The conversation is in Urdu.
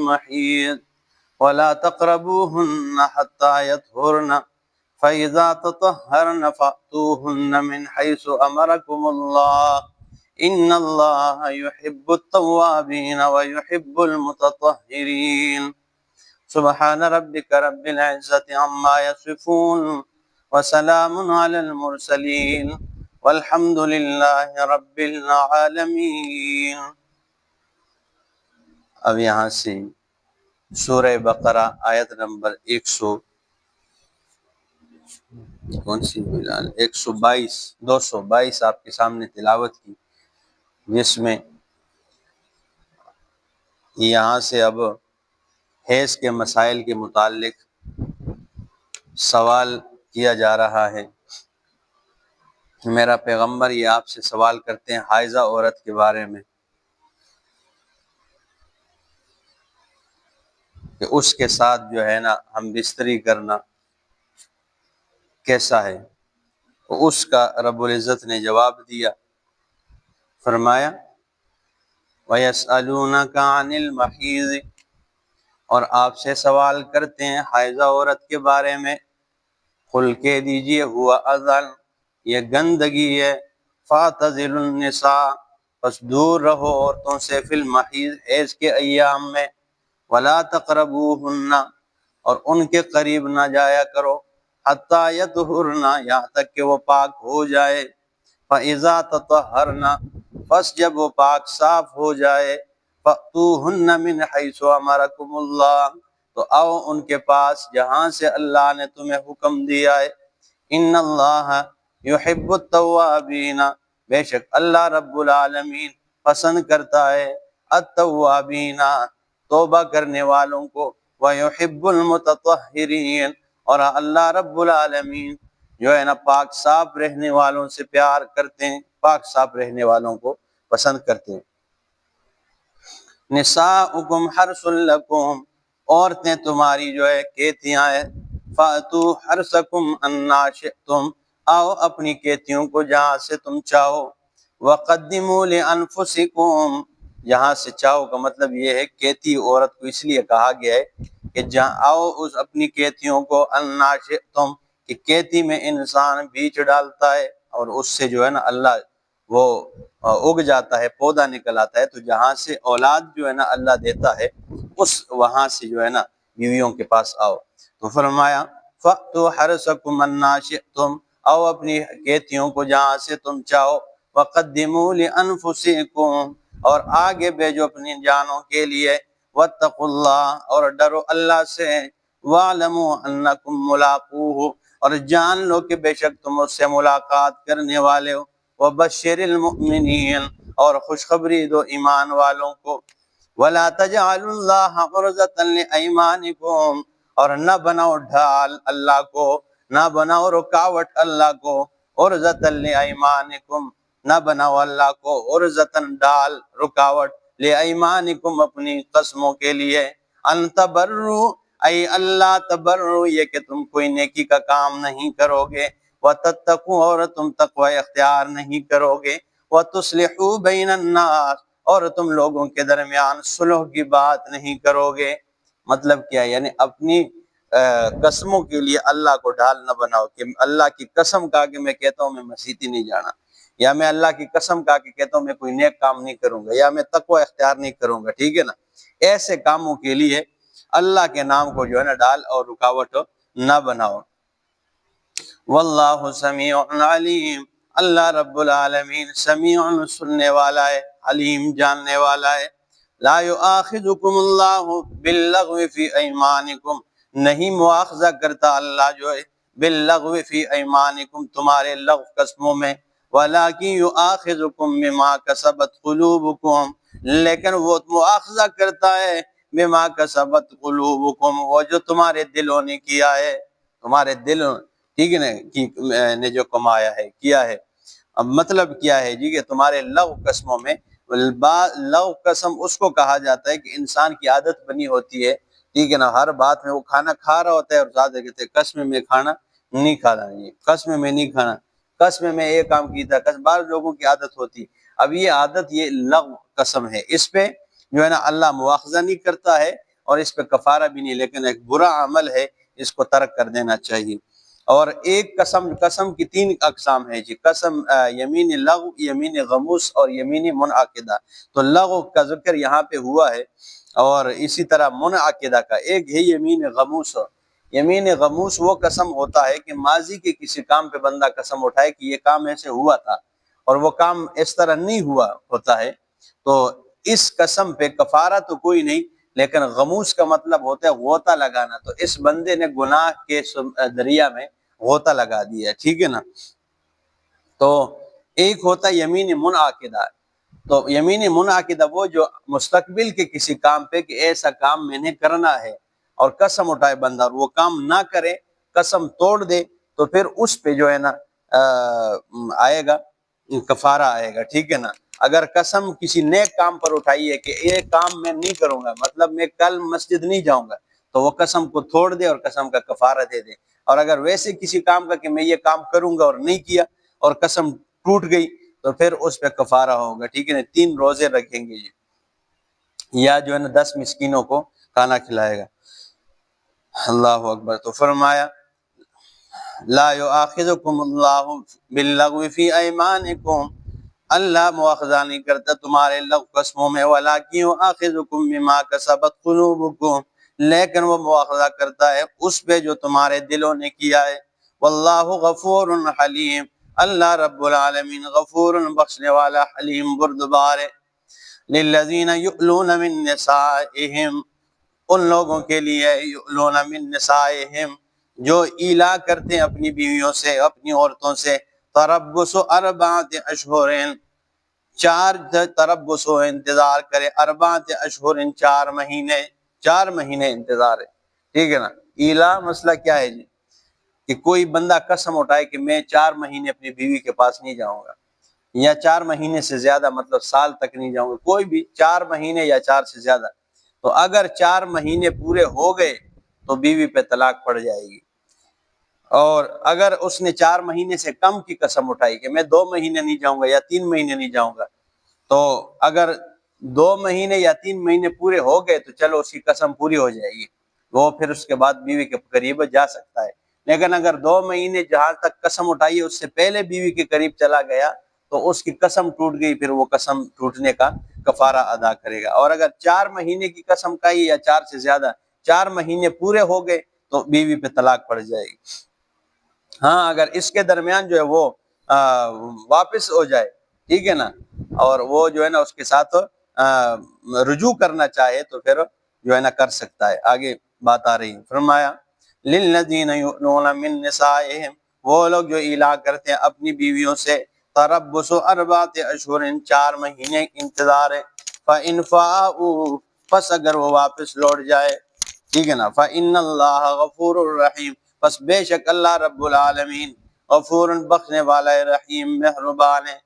المحيض ولا تقربوهن حتى يطهرن فإذا تطهرن فأتوهن من حيث أمركم الله إن الله يحب التوابين ويحب المتطهرين سبحان ربك رب العزة عما يصفون وسلام على المرسلين والحمد لله رب العالمين۔ اب یہاں سے سورہ بقرہ آیت نمبر 222 آپ کے سامنے تلاوت کی، جس میں یہاں سے اب حیض کے مسائل کے متعلق سوال کیا جا رہا ہے۔ میرا پیغمبر یہ آپ سے سوال کرتے ہیں حائضہ عورت کے بارے میں کہ اس کے ساتھ جو ہے نا ہم بستری کرنا کیسا ہے۔ اس کا رب العزت نے جواب دیا، فرمایا وَيَسْأَلُونَكَ عَنِ الْمَحِيضِ، اور آپ سے سوال کرتے ہیں حائضہ عورت کے بارے میں، قل کہہ دیجئے ہوا اذن، یہ گندگی ہے، فَاعْتَزِلُوا النِّسَاءَ، پس دور رہو عورتوں سے، فی المحیض حیض کے ایام میں، وَلَا تَقْرَبُوهُنَّ، اور ان کے قریب نہ جایا کرو، حَتَّى يَطْهُرْنَ، یہاں تک کہ وہ پاک ہو جائے، فَإِذَا تَطَهَّرْنَ، پس جب وہ پاک صاف ہو جائے، فَأْتُوهُنَّ مِنْ حَيْثُ أَمَرَكُمُ اللَّهُ، تو آؤ ان کے پاس جہاں سے اللہ نے تمہیں حکم دیا ہے، ان اللہ یحب التوابین، بے شک اللہ رب العالمین پسند کرتا ہے التوابین، توبہ کرنے والوں کو، ویحب المتطہرین، اور اللہ رب العالمین جو ہے نا پاک صاف رہنے والوں سے پیار کرتے ہیں، پاک صاف رہنے والوں کو پسند کرتے ہیں۔ نساؤکم حرث لکم، عورتیں تمہاری جو ہے کھیتیاں ہیں، فَأْتُوا حَرْثَكُمْ أَنَّا شِئْتُمْ، آؤ اپنی کھیتیوں کو جہاں سے تم چاہو، وَقَدِّمُوا لِأَنفُسِكُمْ، جہاں سے چاہو کا مطلب یہ ہے کھیتی عورت کو اس لیے کہا گیا ہے کہ جہاں آؤ اس اپنی کھیتیوں کو، أَنَّا شِئْتُمْ، کہ کھیتی میں انسان بیج ڈالتا ہے اور اس سے جو ہے نا اللہ وہ اگ جاتا ہے، پودا نکل آتا ہے، تو جہاں سے اولاد جو ہے نا اللہ دیتا ہے، اس وہاں سے جو ہے نا بیویوں کے پاس آؤ۔ تو فرمایا فَأْتُوا حَرْثَكُمْ أَنَّا شِئْتُمْ، آؤ اپنی کھیتیوں کو جہاں سے تم چاہو، وَقَدِّمُوا لِأَنفُسِكُمْ، اور آگے بھیجو اپنی جانوں کے لیے، وَاتَّقُوا اللَّهَ، اور ڈرو اللہ سے، وَاعْلَمُوا أَنَّكُمْ مُلَاقُوهُ، اور جان لو کہ بے شک تم اس سے ملاقات کرنے والے ہو، وَبَشِّرِ الْمُؤْمِنِينَ، اور خوشخبری دو ایمان والوں کو، وَلَا تَجْعَلُوا اللَّهَ عُرْضَةً لِأَيْمَانِكُمْ، اور نہ بناؤ ڈھال اللہ کو، نہ بناؤ رکاوٹ اللہ کو، عُرْضَةً لِأَيْمَانِكُمْ، نہ بناؤ اللہ کو عُرْضَةً ڈال، رکاوٹ، لِأَيْمَانِكُمْ اپنی قسموں کے لیے، أَن تَبَرُّوا، ای اللہ تبرو، یہ کہ تم کوئی نیکی کا کام نہیں کرو گے، وَتَتَّقُوا، اور تم تقوی اختیار نہیں کرو گے، وَتُصْلِحُوا بَيْنَ النَّاسِ، اور تم لوگوں کے درمیان صلح کی بات نہیں کرو گے۔ مطلب کیا ہے؟ یعنی اپنی قسموں کے لیے اللہ کو ڈھال نہ بناؤ کہ اللہ کی قسم کہا کہ میں کہتا ہوں میں مسیتی نہیں جانا، یا میں اللہ کی قسم کہا کہ کہتا ہوں میں کوئی نیک کام نہیں کروں گا، یا میں تقوی اختیار نہیں کروں گا، ٹھیک ہے نا؟ ایسے کاموں کے لیے اللہ کے نام کو جو ہے نا ڈال اور رکاوٹ نہ بناؤ۔ واللہ سمیع علیم، اللہ رب العالمین سمیع سننے والا ہے، علیم جاننے والا ہے۔ لا یؤاخذکم اللہ باللغو فی ایمانکم، نہیں مواخذہ کرتا اللہ جو ہے باللغو فی ایمانکم تمہارے لغو قسموں میں، ولکن یؤاخذکم بما کسبت قلوبکم، لیکن وہ مواخذہ کرتا ہے بما کسبت قلوبکم، وہ جو تمہارے دلوں نے کیا ہے، تمہارے دلوں، ٹھیک ہے نا، نے جو کمایا ہے، کیا ہے۔ اب مطلب کیا ہے جی کہ تمہارے لغو قسموں میں، لغو قسم اس کو کہا جاتا ہے کہ انسان کی عادت بنی ہوتی ہے، ٹھیک ہے نا، ہر بات میں وہ کھانا کھا رہا ہوتا ہے اور زیادہ کہتے ہیں قسم میں کھانا نہیں کھانا، یہ قسم میں نہیں کھانا، قسم میں ایک کام کیتا، بعض لوگوں کی عادت ہوتی۔ اب یہ عادت یہ لغو قسم ہے، اس پہ جو ہے نا اللہ مواخذہ نہیں کرتا ہے، اور اس پہ کفارہ بھی نہیں، لیکن ایک برا عمل ہے، اس کو ترک کر دینا چاہیے۔ اور ایک قسم کی 3 اقسام ہے جی، قسم یمین لغو، یمین غموس اور یمین منعقدہ۔ تو لغو کا ذکر یہاں پہ ہوا ہے، اور اسی طرح منعقدہ کا ایک ہے یمین غموس۔ یمین غموس وہ قسم ہوتا ہے کہ ماضی کے کسی کام پہ بندہ قسم اٹھائے کہ یہ کام ایسے ہوا تھا اور وہ کام اس طرح نہیں ہوا ہوتا ہے، تو اس قسم پہ کفارہ تو کوئی نہیں، لیکن غموس کا مطلب ہوتا ہے غوطہ لگانا، تو اس بندے نے گناہ کے دریا میں غوطہ لگا دیا، ٹھیک ہے نا۔ تو ایک ہوتا ہے یمین منعقدہ، تو یمین منعقدہ وہ جو مستقبل کے کسی کام پہ کہ ایسا کام میں نے کرنا ہے اور قسم اٹھائے بندہ اور وہ کام نہ کرے، قسم توڑ دے، تو پھر اس پہ جو ہے نا آئے گا کفارہ آئے گا، ٹھیک ہے نا۔ اگر قسم کسی نیک کام پر اٹھائی ہے کہ یہ کام میں نہیں کروں گا، مطلب میں کل مسجد نہیں جاؤں گا، تو وہ قسم کو توڑ دے اور قسم کا کفارہ دے دے۔ اور اگر ویسے کسی کام کا کہ میں یہ کام کروں گا اور نہیں کیا اور قسم ٹوٹ گئی، تو پھر اس پہ کفارہ ہوگا، ٹھیک ہے نا۔ 3 روزے رکھیں گے جی، یا جو ہے نا 10 مسکینوں کو کھانا کھلائے گا۔ اللہ اکبر۔ تو فرمایا لا یؤاخذکم اللہ باللغو فی ایمانکم، اللہ مواخذہ نہیں کرتا تمہارے لغو قسموں میں، ولکن یؤاخذکم بما کسبت قلوبکم، لیکن وہ مواخذہ کرتا ہے اس پہ جو تمہارے دلوں نے کیا ہے۔ واللہ غفور حلیم، اللہ رب العالمین غفور بخشنے والا، حلیم بردبار ہے۔ للذین یؤلون من نسائہم، ان لوگوں کے لیے یؤلون من نسائہم جو ایلا کرتے ہیں اپنی بیویوں سے، اپنی عورتوں سے، تربص 4 اشہر، 4 تربص و انتظار کرے، 4 اشہر 4 مہینے، 4 مہینے انتظار ہے، ٹھیک ہے نا۔ ایلا مسئلہ کیا ہے جی؟ کہ کوئی بندہ قسم اٹھائے کہ میں 4 مہینے اپنی بیوی کے پاس نہیں جاؤں گا، یا 4 مہینے سے زیادہ، مطلب سال تک نہیں جاؤں گا، کوئی بھی 4 مہینے یا 4 سے زیادہ، تو اگر 4 مہینے پورے ہو گئے تو بیوی پہ طلاق پڑ جائے گی۔ اور اگر اس نے 4 مہینے سے کم کی قسم اٹھائی کہ میں 2 مہینے نہیں جاؤں گا یا 3 مہینے نہیں جاؤں گا، تو اگر 2 مہینے یا 3 مہینے پورے ہو گئے تو چلو اس کی قسم پوری ہو جائے گی، وہ پھر اس کے بعد بیوی کے قریب جا سکتا ہے۔ لیکن اگر 2 مہینے جہاں تک قسم اٹھائی ہے اس سے پہلے بیوی کے قریب چلا گیا تو اس کی قسم ٹوٹ گئی، پھر وہ قسم ٹوٹنے کا کفارہ ادا کرے گا۔ اور اگر 4 مہینے کی قسم کھائی یا 4 سے زیادہ، 4 مہینے پورے ہو گئے تو بیوی پہ طلاق پڑ جائے گی۔ ہاں اگر اس کے درمیان جو ہے وہ واپس ہو جائے، ٹھیک ہے نا، اور وہ جو ہے نا اس کے ساتھ رجوع کرنا چاہے تو پھر جو ہے نا کر سکتا ہے۔ آگے بات آ رہی ہے، فرمایا للذین یؤلون من نسائہم، وہ لوگ جو ایلا کرتے ہیں اپنی بیویوں سے، تربص 4 اشہر 4 مہینے انتظار ہے، فإن فاؤوا، پس اگر وہ واپس لوٹ جائے، ٹھیک ہے نا، فإن اللہ غفور الرحیم، پس بے شک اللہ رب العالمین غفور بخشنے والا ہے، رحیم مہربان ہے۔